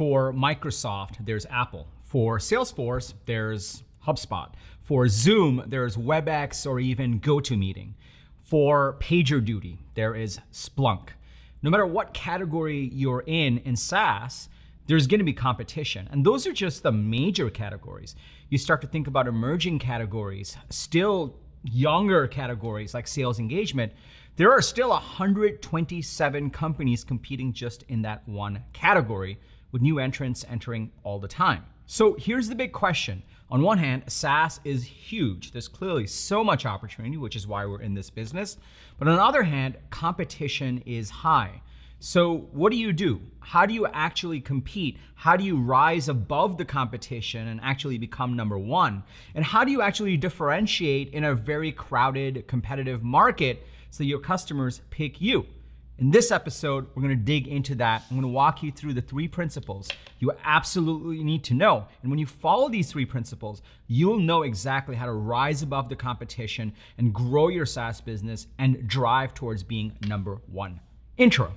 For Microsoft, there's Apple. For Salesforce, there's HubSpot. For Zoom, there's WebEx or even GoToMeeting. For PagerDuty, there is Splunk. No matter what category you're in SaaS, there's gonna be competition. And those are just the major categories. You start to think about emerging categories, still younger categories like sales engagement. There are still 127 companies competing just in that one category, with new entrants entering all the time. So here's the big question. On one hand, SaaS is huge. There's clearly so much opportunity, which is why we're in this business. But on the other hand, competition is high. So what do? How do you actually compete? How do you rise above the competition and actually become number one? And how do you actually differentiate in a very crowded, competitive market so your customers pick you? In this episode, we're gonna dig into that. I'm gonna walk you through the 3 principles you absolutely need to know. And when you follow these 3 principles, you'll know exactly how to rise above the competition and grow your SaaS business and drive towards being number one. Intro.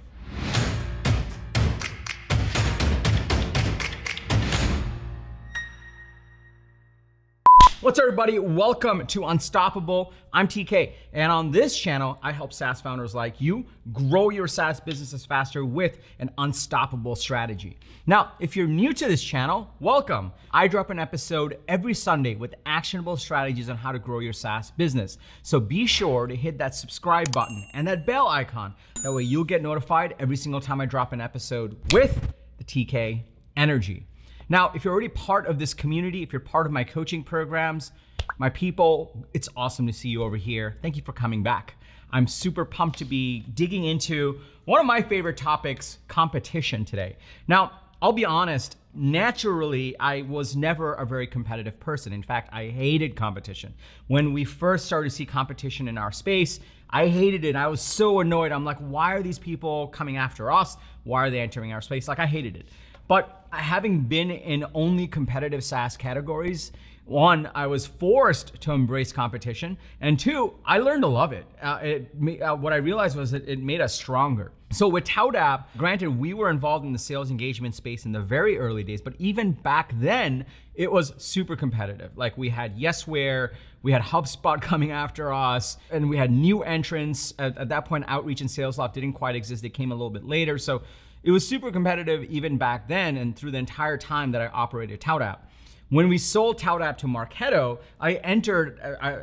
What's up, everybody? Welcome to Unstoppable. I'm TK, and on this channel, I help SaaS founders like you grow your SaaS businesses faster with an unstoppable strategy. Now, if you're new to this channel, welcome. I drop an episode every Sunday with actionable strategies on how to grow your SaaS business. So be sure to hit that subscribe button and that bell icon. That way you'll get notified every single time I drop an episode with the TK energy. Now, if you're already part of this community, if you're part of my coaching programs, my people, it's awesome to see you over here. Thank you for coming back. I'm super pumped to be digging into one of my favorite topics, competition today. Now, I'll be honest, naturally, I was never a very competitive person. In fact, I hated competition. When we first started to see competition in our space, I hated it. I was so annoyed. I'm like, why are these people coming after us? Why are they entering our space? Like, I hated it. But having been in only competitive SaaS categories, 1, I was forced to embrace competition, and 2, I learned to love it. What I realized was that it made us stronger. So with ToutApp, granted, we were involved in the sales engagement space in the very early days, but even back then, it was super competitive. Like, we had Yesware, we had HubSpot coming after us, and we had new entrants. At that point, Outreach and SalesLoft didn't quite exist. They came a little bit later. So it was super competitive even back then and through the entire time that I operated ToutApp. When we sold ToutApp to Marketo, I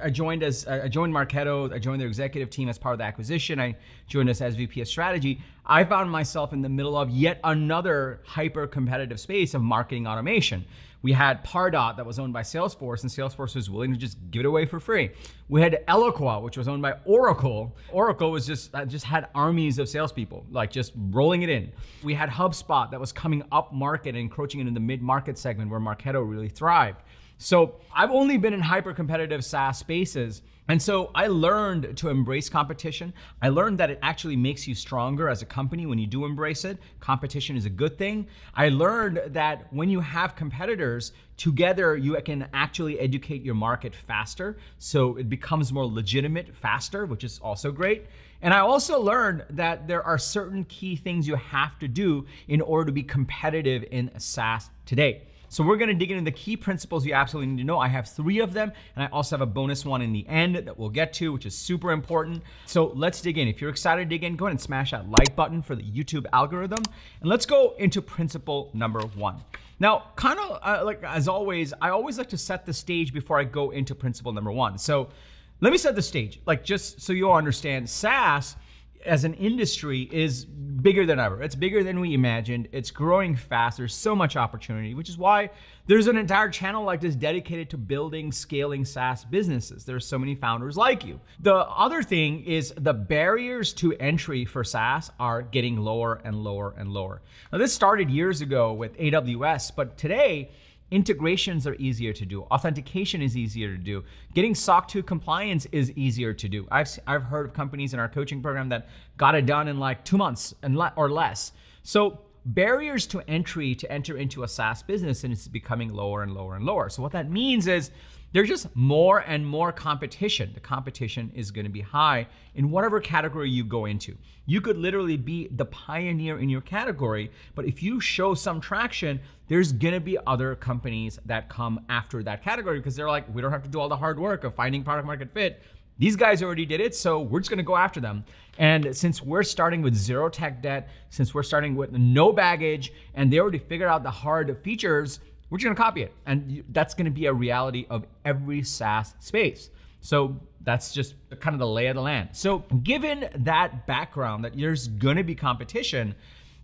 joined Marketo, I joined their executive team as part of the acquisition. I joined as SVP of strategy. I found myself in the middle of yet another hyper-competitive space of marketing automation. We had Pardot that was owned by Salesforce, and Salesforce was willing to just give it away for free. We had Eloqua, which was owned by Oracle. Oracle was just had armies of salespeople, like just rolling it in. We had HubSpot that was coming up market and encroaching into the mid-market segment where Marketo really thrived. So I've only been in hyper-competitive SaaS spaces. And so I learned to embrace competition. I learned that it actually makes you stronger as a company when you do embrace it. Competition is a good thing. I learned that when you have competitors, together you can actually educate your market faster. So it becomes more legitimate faster, which is also great. And I also learned that there are certain key things you have to do in order to be competitive in SaaS today. So we're gonna dig into the key principles you absolutely need to know. I have 3 of them, and I also have a bonus one in the end that we'll get to, which is super important. So let's dig in. If you're excited to dig in, go ahead and smash that like button for the YouTube algorithm. And let's go into principle number 1. Now, kind of like as always, I always like to set the stage before I go into principle number 1. So let me set the stage, like just so you'll understand. SaaS as an industry is bigger than ever. It's bigger than we imagined. It's growing fast. There's so much opportunity, which is why there's an entire channel like this dedicated to building, scaling SaaS businesses. There's so many founders like you. The other thing is the barriers to entry for SaaS are getting lower and lower and lower. Now, this started years ago with AWS, but today, integrations are easier to do. Authentication is easier to do. Getting SOC 2 compliance is easier to do. I've heard of companies in our coaching program that got it done in like 2 months or less. So barriers to entry to enter into a SaaS business and it's becoming lower and lower and lower. So what that means is there's just more and more competition. The competition is going to be high in whatever category you go into. You could literally be the pioneer in your category, but if you show some traction, there's going to be other companies that come after that category because they're like, we don't have to do all the hard work of finding product market fit. These guys already did it, so we're just gonna go after them. And since we're starting with zero tech debt, since we're starting with no baggage, and they already figured out the hard features, we're just gonna copy it. And that's gonna be a reality of every SaaS space. So that's just kind of the lay of the land. So given that background that there's gonna be competition,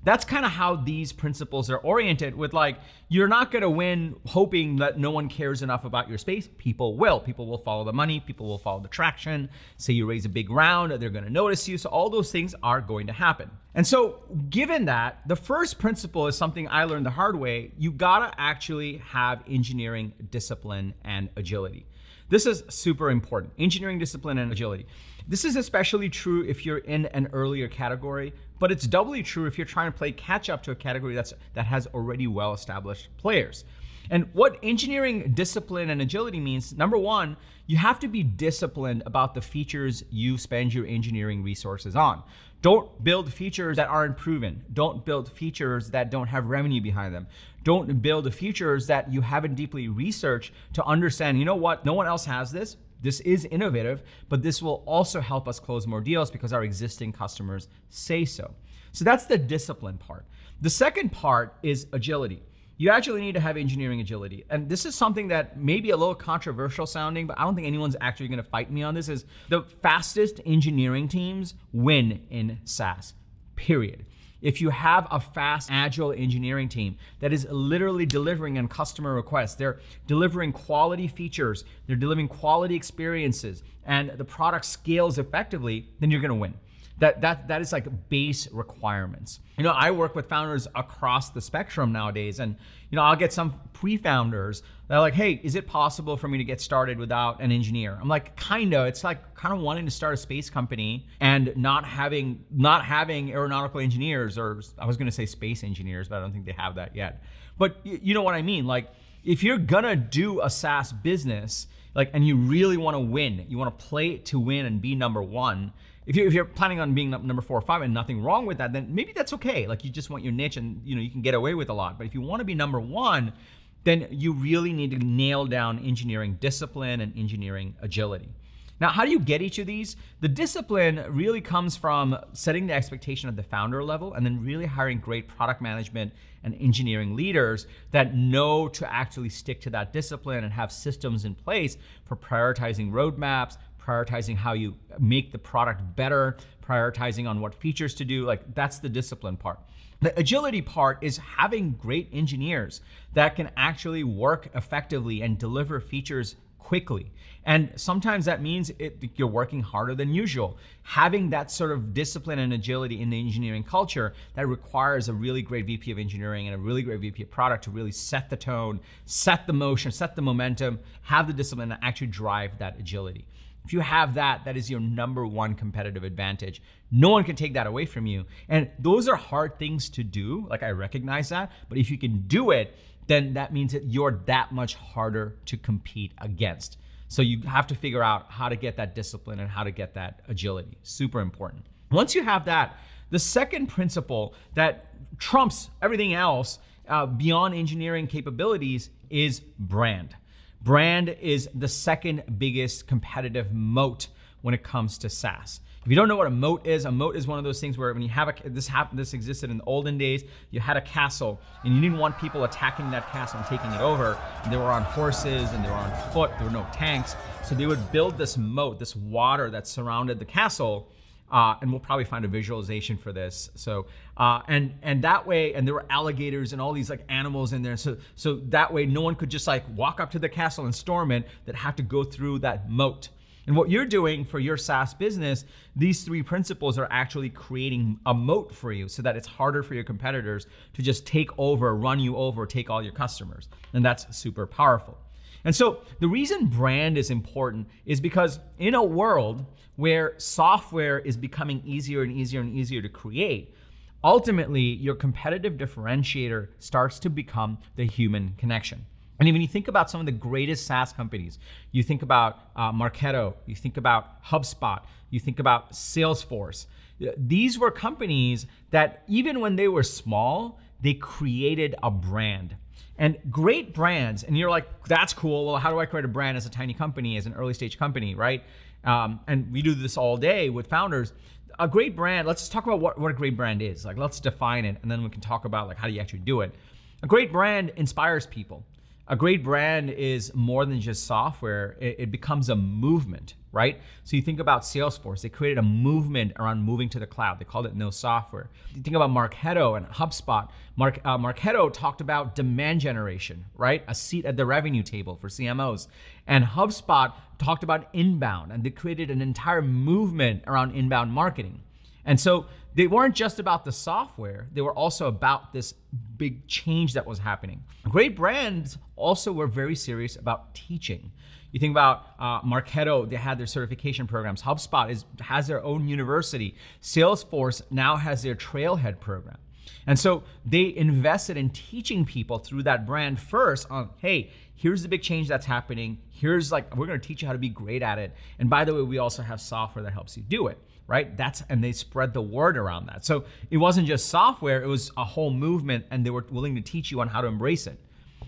that's kind of how these principles are oriented with like, you're not gonna win hoping that no one cares enough about your space. People will follow the money, people will follow the traction. Say you raise a big round, they're gonna notice you. So all those things are going to happen. And so given that, the first principle is something I learned the hard way. You gotta actually have engineering discipline and agility. This is super important, engineering discipline and agility. This is especially true if you're in an earlier category, but it's doubly true if you're trying to play catch up to a category that has already well-established players. And what engineering discipline and agility means, number one, you have to be disciplined about the features you spend your engineering resources on. Don't build features that aren't proven. Don't build features that don't have revenue behind them. Don't build features that you haven't deeply researched to understand, you know what, no one else has this. This is innovative, but this will also help us close more deals because our existing customers say so. So that's the discipline part. The second part is agility. You actually need to have engineering agility. And this is something that may be a little controversial sounding, but I don't think anyone's actually gonna fight me on this, is the fastest engineering teams win in SaaS, period. If you have a fast, agile engineering team that is literally delivering on customer requests, they're delivering quality features, they're delivering quality experiences, and the product scales effectively, then you're gonna win. That is like base requirements. You know, I work with founders across the spectrum nowadays, and you know, I'll get some pre-founders that are like, hey, is it possible for me to get started without an engineer? I'm like, kinda. It's like kind of wanting to start a space company and not having aeronautical engineers, or I was gonna say space engineers, but I don't think they have that yet. But you know what I mean? Like, if you're gonna do a SaaS business, like, and you really wanna win, you wanna play to win and be number one, if you're planning on being number 4 or 5 and nothing wrong with that, then maybe that's okay. Like, you just want your niche and you know, you can get away with a lot. But if you want to be number 1, then you really need to nail down engineering discipline and engineering agility. Now, how do you get each of these? The discipline really comes from setting the expectation at the founder level and then really hiring great product management and engineering leaders that know to actually stick to that discipline and have systems in place for prioritizing roadmaps, prioritizing how you make the product better, prioritizing on what features to do. Like, that's the discipline part. The agility part is having great engineers that can actually work effectively and deliver features quickly. And sometimes that means you're working harder than usual. Having that sort of discipline and agility in the engineering culture, that requires a really great VP of engineering and a really great VP of product to really set the tone, set the motion, set the momentum, have the discipline and actually drive that agility. If you have that, that is your number 1 competitive advantage. No one can take that away from you. And those are hard things to do, like I recognize that, but if you can do it, then that means that you're that much harder to compete against. So you have to figure out how to get that discipline and how to get that agility. Super important. Once you have that, the second principle that trumps everything else beyond engineering capabilities is brand. Brand is the second biggest competitive moat when it comes to SaaS. If you don't know what a moat is one of those things where when you have this existed in the olden days, you had a castle and you didn't want people attacking that castle and taking it over. And they were on horses and they were on foot, there were no tanks. So they would build this moat, this water that surrounded the castle. And we'll probably find a visualization for this. So, and that way, and there were alligators and all these like animals in there. So that way no one could just like walk up to the castle and storm it, that had to go through that moat. And what you're doing for your SaaS business, these 3 principles are actually creating a moat for you so that it's harder for your competitors to just take over, run you over, take all your customers. And that's super powerful. And so the reason brand is important is because in a world where software is becoming easier and easier and easier to create, Ultimately, your competitive differentiator starts to become the human connection. And when you think about some of the greatest SaaS companies, you think about Marketo, you think about HubSpot, you think about Salesforce. These were companies that even when they were small, they created a brand. And great brands, and you're like, that's cool. Well, how do I create a brand as a tiny company, as an early stage company, right? And we do this all day with founders. A great brand, let's talk about what a great brand is. Like, let's define it, and then we can talk about like how do you actually do it. A great brand inspires people. A great brand is more than just software. It becomes a movement, right? So you think about Salesforce, they created a movement around moving to the cloud. They called it no software. You think about Marketo and HubSpot. Marketo talked about demand generation, right? A seat at the revenue table for CMOs. And HubSpot talked about inbound, and they created an entire movement around inbound marketing. And so they weren't just about the software, they were also about this big change that was happening. Great brands also were very serious about teaching. You think about Marketo, they had their certification programs. HubSpot has their own university. Salesforce now has their Trailhead program. And so they invested in teaching people through that brand first on, hey, here's the big change that's happening. Here's like, we're gonna teach you how to be great at it. And by the way, we also have software that helps you do it, right? And they spread the word around that. So it wasn't just software, it was a whole movement, and they were willing to teach you on how to embrace it.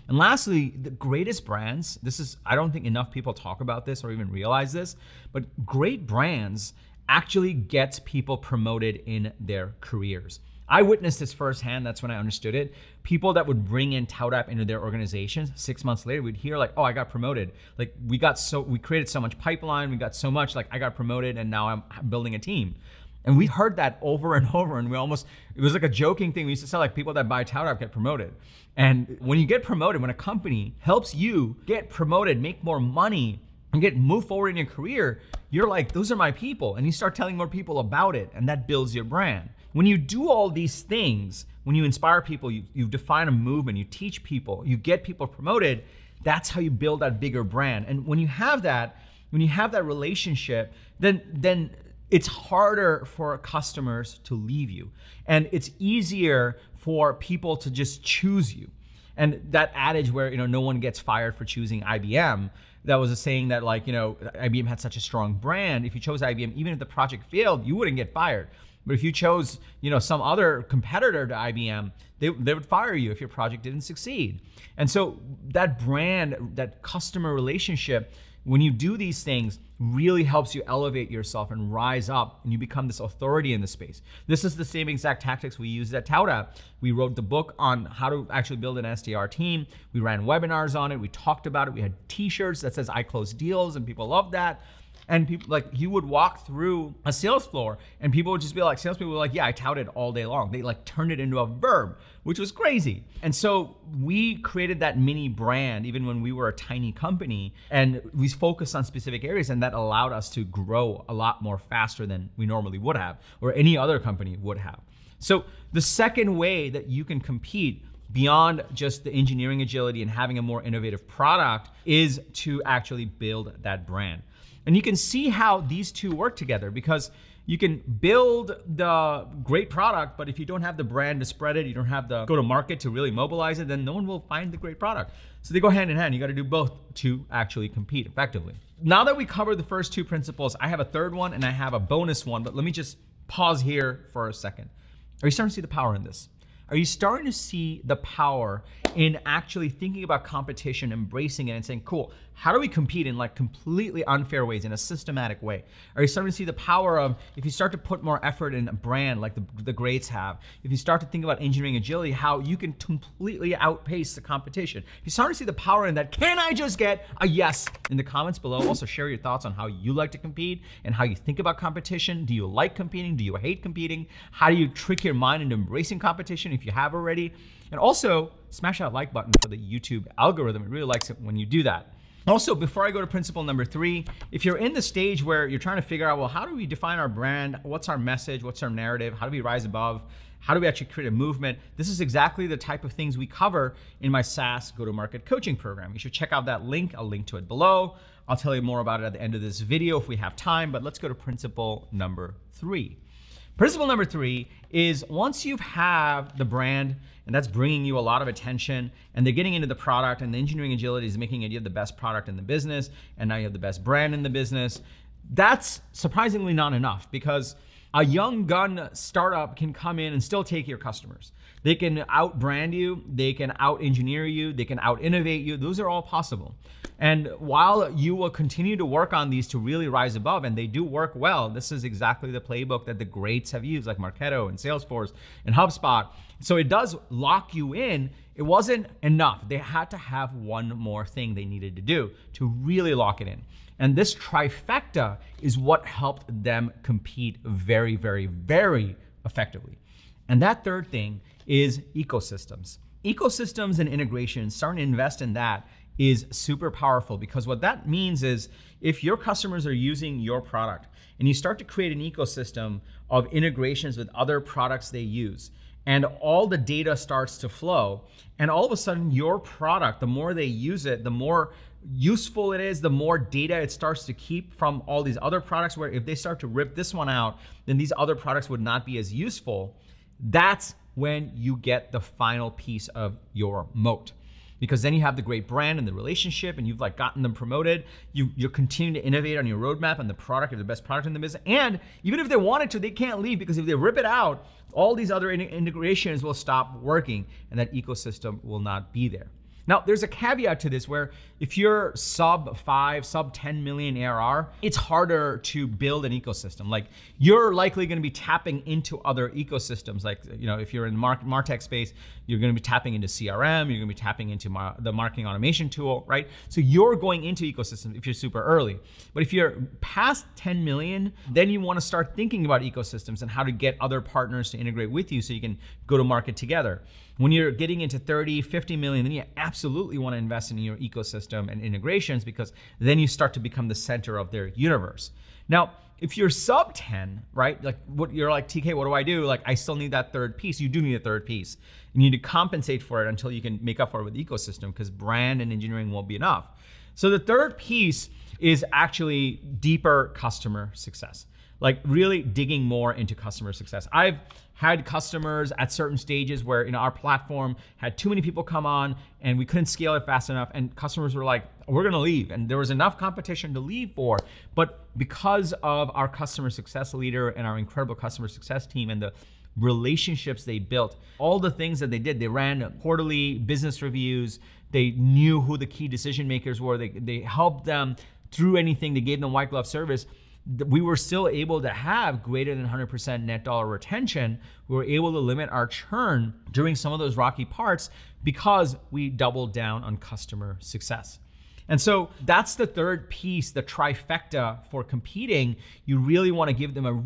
And lastly, the greatest brands, I don't think enough people talk about this or even realize this, but great brands actually gets people promoted in their careers. I witnessed this firsthand, that's when I understood it. People that would bring in ToutApp into their organizations, 6 months later, we'd hear like, oh, I got promoted. Like we created so much pipeline, we got so much, like I got promoted and now I'm building a team. And we heard that over and over, and it was like a joking thing. We used to say like people that buy ToutApp get promoted. And when you get promoted, when a company helps you get promoted, make more money, and move forward in your career, you're like, those are my people. And you start telling more people about it, and that builds your brand. When you do all these things, when you inspire people, you define a movement, you teach people, you get people promoted, that's how you build that bigger brand. And when you have that relationship, then it's harder for customers to leave you. And it's easier for people to just choose you. And that adage where, no one gets fired for choosing IBM, that was a saying that like, IBM had such a strong brand. If you chose IBM, even if the project failed, you wouldn't get fired. But if you chose, some other competitor to IBM, they would fire you if your project didn't succeed. And so that brand, that customer relationship, when you do these things, really helps you elevate yourself and rise up, and you become this authority in the space. This is the same exact tactics we used at ToutApp. We wrote the book on how to actually build an SDR team. We ran webinars on it. We talked about it. We had t-shirts that says I close deals, and people loved that. And people, like, you would walk through a sales floor and people would just be like, salespeople were like, yeah, I touted all day long. They like turned it into a verb, which was crazy. And so we created that mini brand even when we were a tiny company, and we focused on specific areas, and that allowed us to grow a lot more faster than we normally would have, or any other company would have. So the second way that you can compete beyond just the engineering agility and having a more innovative product is to actually build that brand. And you can see how these two work together, because you can build the great product, but if you don't have the brand to spread it, you don't have the go-to-market to really mobilize it, then no one will find the great product. So they go hand in hand. You got to do both to actually compete effectively. Now that we covered the first two principles, I have a third one and I have a bonus one, but let me just pause here for a second. Are you starting to see the power in this? Are you starting to see the power in actually thinking about competition, embracing it, and saying, cool, how do we compete in like completely unfair ways, in a systematic way? Are you starting to see the power of, if you start to put more effort in a brand like the greats have, if you start to think about engineering agility, how you can completely outpace the competition? If you start to see the power in that, can I just get a yes? In the comments below, also share your thoughts on how you like to compete and how you think about competition. Do you like competing? Do you hate competing? How do you trick your mind into embracing competition if you have already? And also, smash that like button for the YouTube algorithm. It really likes it when you do that. Also, before I go to principle number 3, if you're in the stage where you're trying to figure out, well, how do we define our brand? What's our message? What's our narrative? How do we rise above? How do we actually create a movement? This is exactly the type of things we cover in my SaaS go-to-market coaching program. You should check out that link. I'll link to it below. I'll tell you more about it at the end of this video if we have time, but let's go to principle number 3. Principle number 3 is once you have the brand and that's bringing you a lot of attention and they're getting into the product and the engineering agility is making it you have the best product in the business and now you have the best brand in the business, that's surprisingly not enough because a young gun startup can come in and still take your customers. They can out-brand you, they can out-engineer you, they can out-innovate you. Those are all possible. And while you will continue to work on these to really rise above, and they do work well, this is exactly the playbook that the greats have used, like Marketo and Salesforce and HubSpot. So it does lock you in. It wasn't enough. They had to have one more thing they needed to do to really lock it in. And this trifecta is what helped them compete very, very, very effectively. And that third thing is ecosystems. Ecosystems and integration, starting to invest in that is super powerful because what that means is if your customers are using your product and you start to create an ecosystem of integrations with other products they use, and all the data starts to flow, and all of a sudden your product, the more they use it, the more useful it is, the more data it starts to keep from all these other products, where if they start to rip this one out, then these other products would not be as useful. That's when you get the final piece of your moat. Because then you have the great brand and the relationship and you've like gotten them promoted. You're continuing to innovate on your roadmap and the product, you're the best product in the business. And even if they wanted to, they can't leave because if they rip it out, all these other integrations will stop working and that ecosystem will not be there. Now, there's a caveat to this where if you're sub 5, sub 10 million ARR, it's harder to build an ecosystem. Like you're likely gonna be tapping into other ecosystems. Like, you know, if you're in the MarTech space, you're gonna be tapping into CRM, you're gonna be tapping into the marketing automation tool, right? So you're going into ecosystems if you're super early. But if you're past 10 million, then you wanna start thinking about ecosystems and how to get other partners to integrate with you so you can go to market together. When you're getting into 30, 50 million, then you absolutely want to invest in your ecosystem and integrations because then you start to become the center of their universe. Now, if you're sub 10, right? Like you're like, TK, what do I do? Like I still need that third piece. You do need a third piece. You need to compensate for it until you can make up for it with the ecosystem because brand and engineering won't be enough. So the third piece is actually deeper customer success. Like really digging more into customer success. I've had customers at certain stages where our platform had too many people come on and we couldn't scale it fast enough and customers were like, we're gonna leave. And there was enough competition to leave for, but because of our customer success leader and our incredible customer success team and the relationships they built, all the things that they did, they ran quarterly business reviews, they knew who the key decision makers were, they helped them through anything, they gave them white glove service. We were still able to have greater than 100% net dollar retention. We were able to limit our churn during some of those rocky parts because we doubled down on customer success. And so that's the third piece, the trifecta for competing. You really want to give them a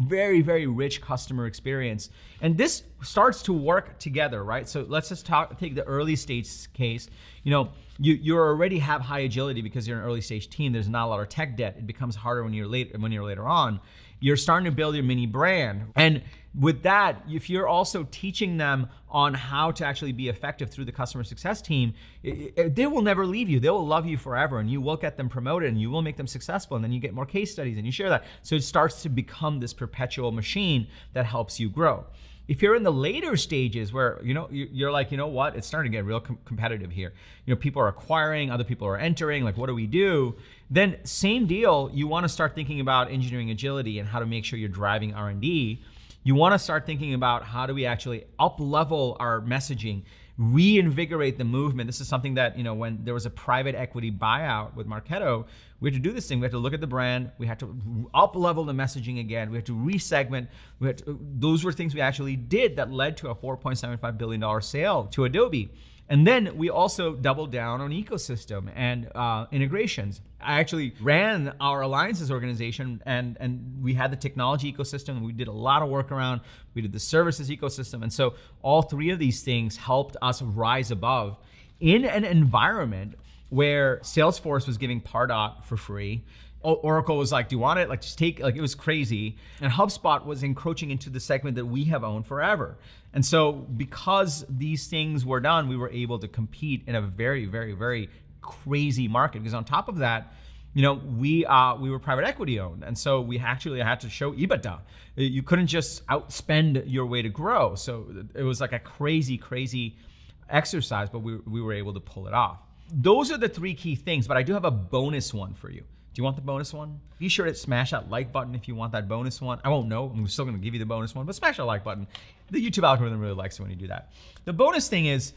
very, very rich customer experience. And this starts to work together, right? So let's just take the early stage case. You already have high agility because you're an early stage team. There's not a lot of tech debt. It becomes harder when you're later on. You're starting to build your mini brand. And with that, if you're also teaching them on how to actually be effective through the customer success team, they will never leave you. They will love you forever and you will get them promoted and you will make them successful and then you get more case studies and you share that. So it starts to become this perpetual machine that helps you grow. If you're in the later stages where you're like, you know what, it's starting to get real competitive here. People are acquiring, other people are entering, like what do we do? Then same deal, you wanna start thinking about engineering agility and how to make sure you're driving R&D. You wanna start thinking about how do we actually up-level our messaging, reinvigorate the movement. This is something that, when there was a private equity buyout with Marketo, we had to do this thing. We had to look at the brand. We had to up-level the messaging again. We had to resegment. Those were things we actually did that led to a $4.75 billion sale to Adobe. And then we also doubled down on ecosystem and integrations. I actually ran our alliances organization and we had the technology ecosystem. We did a lot of work around, we did the services ecosystem. And so all three of these things helped us rise above in an environment where Salesforce was giving Pardot for free. Oracle was like, do you want it? Like just take, like it was crazy. And HubSpot was encroaching into the segment that we have owned forever. And so because these things were done, we were able to compete in a very, very, very crazy market. Because on top of that, we were private equity owned. And so we actually had to show EBITDA. You couldn't just outspend your way to grow. So it was like a crazy, crazy exercise, but we were able to pull it off. Those are the three key things, but I do have a bonus one for you. Do you want the bonus one? Be sure to smash that like button if you want that bonus one. I won't know, I'm still gonna give you the bonus one, but smash that like button. The YouTube algorithm really likes it when you do that. The bonus thing is,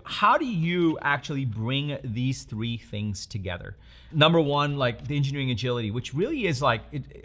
how do you actually bring these three things together? Number one, like the engineering agility, which really is like,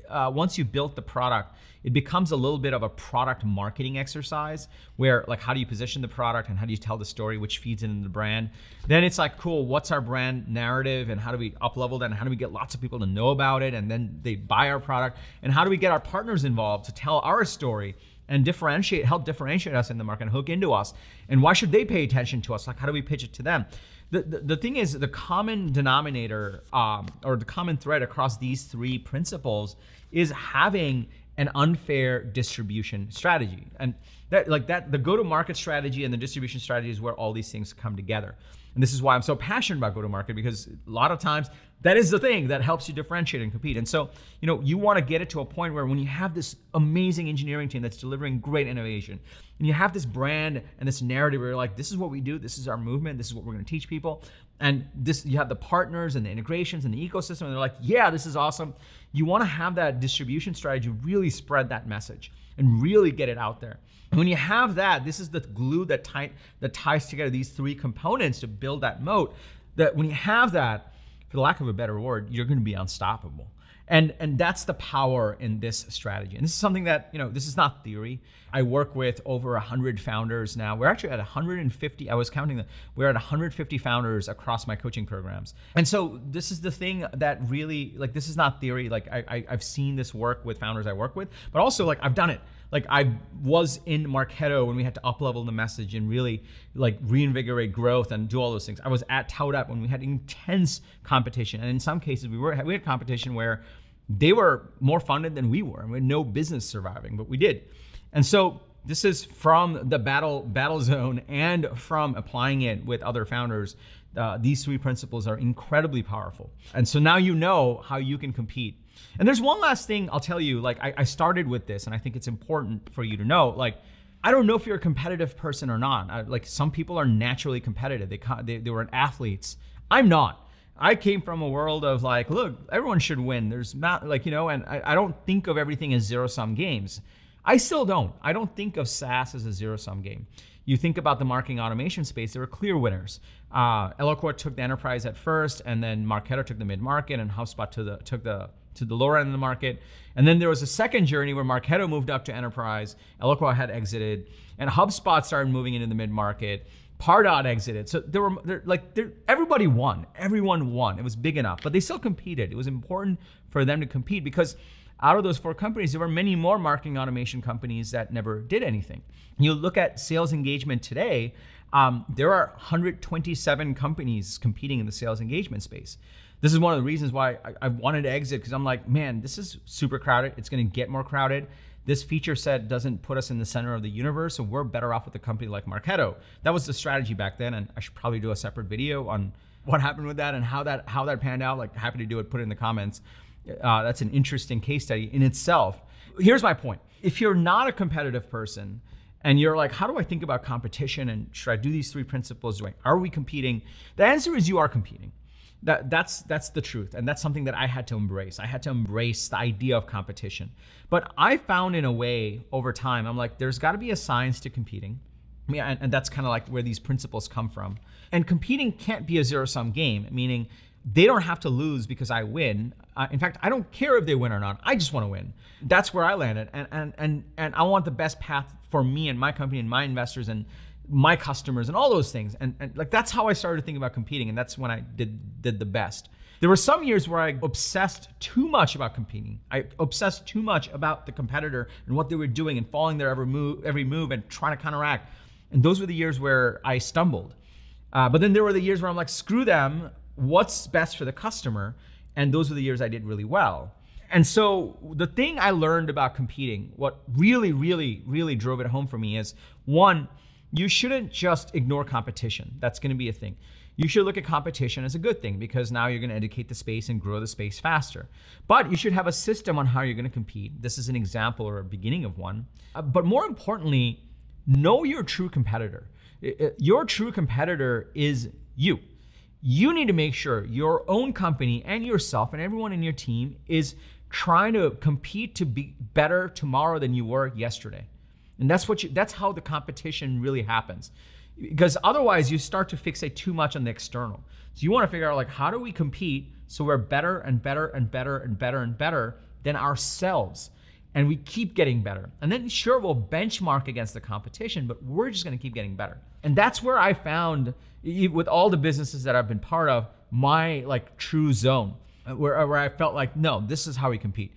once you built the product, it becomes a little bit of a product marketing exercise where like, how do you position the product and how do you tell the story, which feeds into the brand? Then it's like, cool, what's our brand narrative and how do we up-level that and how do we get lots of people to know about it and then they buy our product? And how do we get our partners involved to tell our story and help differentiate us in the market and hook into us? And why should they pay attention to us? Like, how do we pitch it to them? The thing is, the common denominator or the common thread across these three principles is having an unfair distribution strategy. And the go-to-market strategy and the distribution strategy is where all these things come together. And this is why I'm so passionate about go-to-market, because a lot of times that is the thing that helps you differentiate and compete. And so, you want to get it to a point where when you have this amazing engineering team that's delivering great innovation, and you have this brand and this narrative where you're like, this is what we do, this is our movement, this is what we're going to teach people. And you have the partners and the integrations and the ecosystem, and they're like, yeah, this is awesome. You want to have that distribution strategy really spread that message and really get it out there. And when you have that, this is the glue that ties together these three components to build that moat. That when you have that, for the lack of a better word, you're going to be unstoppable. And that's the power in this strategy. And this is something that, this is not theory. I work with over 100 founders now. We're actually at 150, I was counting them. We're at 150 founders across my coaching programs. And so this is the thing that really, this is not theory. I've seen this work with founders I work with, but also I've done it. I was in Marketo when we had to up-level the message and really reinvigorate growth and do all those things. I was at ToutUp when we had intense competition. And in some cases we had competition where they were more funded than we were and we had no business surviving, but we did. And so this is from the battle zone and from applying it with other founders. These three principles are incredibly powerful. And so now you know how you can compete. And there's one last thing I'll tell you, I started with this and I think it's important for you to know, I don't know if you're a competitive person or not. Some people are naturally competitive. They were athletes. I'm not. I came from a world of look, everyone should win. There's not and I don't think of everything as zero-sum games. I still don't. I don't think of SaaS as a zero-sum game. You think about the marketing automation space, there were clear winners. Eloquent took the enterprise at first, and then Marketo took the mid-market, and HubSpot took the lower end of the market. And then there was a second journey where Marketo moved up to enterprise, Eloquent had exited, and HubSpot started moving into the mid-market. Pardot exited. So everybody won. Everyone won. It was big enough, but they still competed. It was important for them to compete because out of those four companies, there were many more marketing automation companies that never did anything. You look at sales engagement today, there are 127 companies competing in the sales engagement space. This is one of the reasons why I wanted to exit, because I'm like, man, this is super crowded. It's going to get more crowded. This feature set doesn't put us in the center of the universe, so we're better off with a company like Marketo. That was the strategy back then, and I should probably do a separate video on what happened with that and how that panned out. Happy to do it, put it in the comments. That's an interesting case study in itself. Here's my point. If you're not a competitive person and you're like, how do I think about competition and should I do these three principles? Are we competing? The answer is you are competing. That's the truth. And that's something that I had to embrace. I had to embrace the idea of competition. But I found in a way over time, I'm like, there's gotta be a science to competing. Yeah, and that's kind of like where these principles come from. And competing can't be a zero-sum game, meaning they don't have to lose because I win. In fact, I don't care if they win or not. I just want to win. That's where I landed. And I want the best path for me and my company and my investors and my customers and all those things. And that's how I started thinking about competing. And that's when I did the best. There were some years where I obsessed too much about competing. I obsessed too much about the competitor and what they were doing and following their every move and trying to counteract. And those were the years where I stumbled. But then there were the years where I'm like, screw them. What's best for the customer? And those were the years I did really well. And so the thing I learned about competing, what really, really, really drove it home for me is, one, you shouldn't just ignore competition. That's going to be a thing. You should look at competition as a good thing because now you're going to educate the space and grow the space faster. But you should have a system on how you're going to compete. This is an example or a beginning of one. But more importantly, know your true competitor. Your true competitor is you. You need to make sure your own company and yourself and everyone in your team is trying to compete to be better tomorrow than you were yesterday. And that's how the competition really happens. Because otherwise you start to fixate too much on the external. So you want to figure out like, how do we compete so we're better and better and better and better and better than ourselves? And we keep getting better. And then sure, we'll benchmark against the competition, but we're just going to keep getting better. And that's where I found, with all the businesses that I've been part of, my like true zone, where I felt like, no, this is how we compete.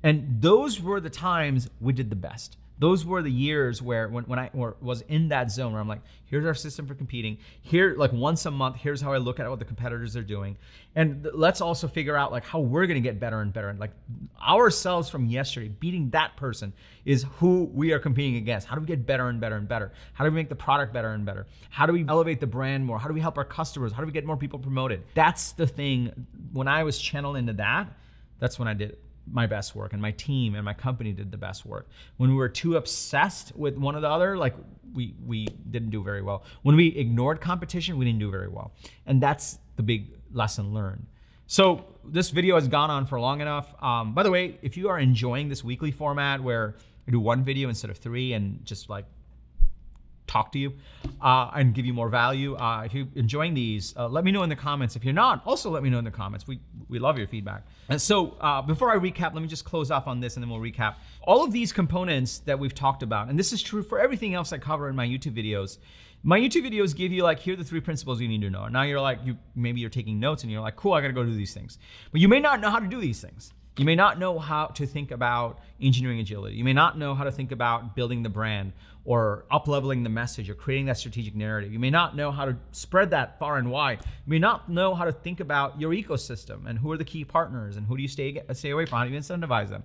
And those were the times we did the best. Those were the years where when I was in that zone where I'm like, here's our system for competing. Here, like once a month, here's how I look at what the competitors are doing. And let's also figure out like how we're gonna get better and better. And like ourselves from yesterday, beating that person is who we are competing against. How do we get better and better and better? How do we make the product better and better? How do we elevate the brand more? How do we help our customers? How do we get more people promoted? That's the thing. When I was channeled into that, that's when I did my best work, and my team and my company did the best work. When we were too obsessed with one or the other, like we didn't do very well. When we ignored competition, we didn't do very well. And that's the big lesson learned. So this video has gone on for long enough. By the way, if you are enjoying this weekly format where I do one video instead of 3 and just like talk to you and give you more value. If you're enjoying these, let me know in the comments. If you're not, also let me know in the comments. We love your feedback. And so before I recap, let me just close off on this and then we'll recap. All of these components that we've talked about, and this is true for everything else I cover in my YouTube videos. My YouTube videos give you like, here are the 3 principles you need to know. And now you're like, maybe you're taking notes and you're like, cool, I gotta go do these things. But you may not know how to do these things. You may not know how to think about engineering agility. You may not know how to think about building the brand or up-leveling the message or creating that strategic narrative. You may not know how to spread that far and wide. You may not know how to think about your ecosystem and who are the key partners and who do you stay away from, how do you incentivize them.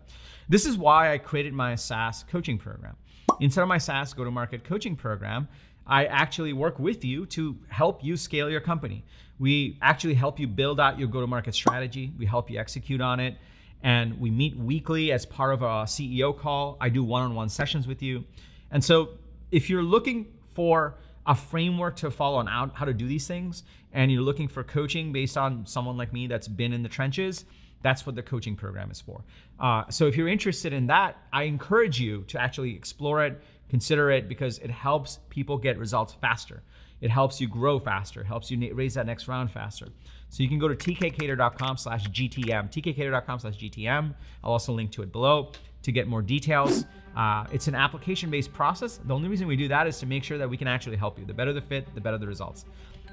This is why I created my SaaS coaching program. Inside of my SaaS go-to-market coaching program, I actually work with you to help you scale your company. We actually help you build out your go-to-market strategy. We help you execute on it. And we meet weekly as part of a CEO call. I do one-on-one sessions with you. And so if you're looking for a framework to follow on how to do these things, and you're looking for coaching based on someone like me that's been in the trenches, that's what the coaching program is for. So if you're interested in that, I encourage you to actually explore it, consider it, because it helps people get results faster. It helps you grow faster. It helps you raise that next round faster. So you can go to tkkader.com/GTM, tkkader.com/GTM. I'll also link to it below to get more details. It's an application-based process. The only reason we do that is to make sure that we can actually help you. The better the fit, the better the results.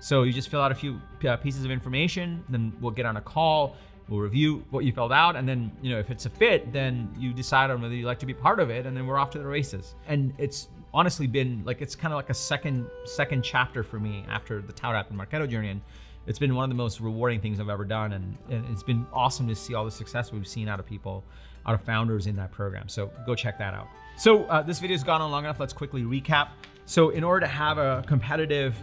So you just fill out a few pieces of information, then we'll get on a call, we'll review what you filled out, and then if it's a fit, then you decide on whether you'd like to be part of it, and then we're off to the races. And it's honestly been like, it's kind of like a second chapter for me after the Tout App and Marketo journey. And it's been one of the most rewarding things I've ever done. And it's been awesome to see all the success we've seen out of people, out of founders in that program. So go check that out. So this video's gone on long enough. Let's quickly recap. So in order to have a competitive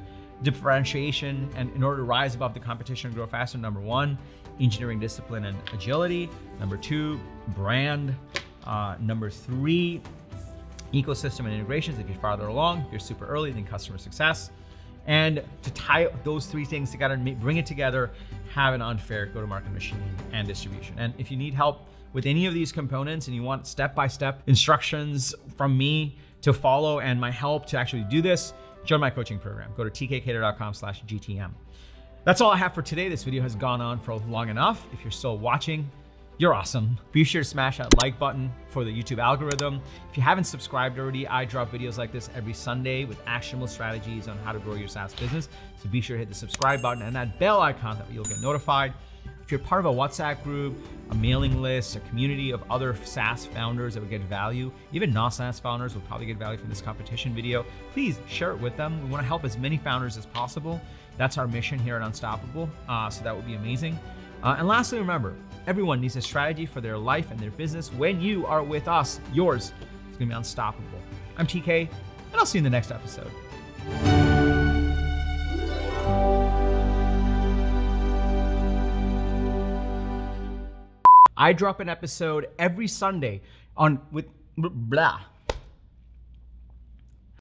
differentiation and in order to rise above the competition and grow faster, number 1, engineering discipline and agility. Number 2, brand. Number 3, ecosystem and integrations. If you're farther along, if you're super early, then customer success. And to tie those 3 things together and bring it together, have an unfair go-to-market machine and distribution. And if you need help with any of these components and you want step-by-step instructions from me to follow and my help to actually do this, join my coaching program. Go to tkkader.com/GTM. That's all I have for today. This video has gone on for long enough. If you're still watching, you're awesome. Be sure to smash that like button for the YouTube algorithm. If you haven't subscribed already, I drop videos like this every Sunday with actionable strategies on how to grow your SaaS business. So be sure to hit the subscribe button and that bell icon that you'll get notified. If you're part of a WhatsApp group, a mailing list, a community of other SaaS founders that would get value, even non-SaaS founders will probably get value from this competition video, please share it with them. We want to help as many founders as possible. That's our mission here at Unstoppable. So that would be amazing. And lastly, remember, everyone needs a strategy for their life and their business. When you are with us, yours is going to be unstoppable. I'm TK, and I'll see you in the next episode. I drop an episode every Sunday on with blah.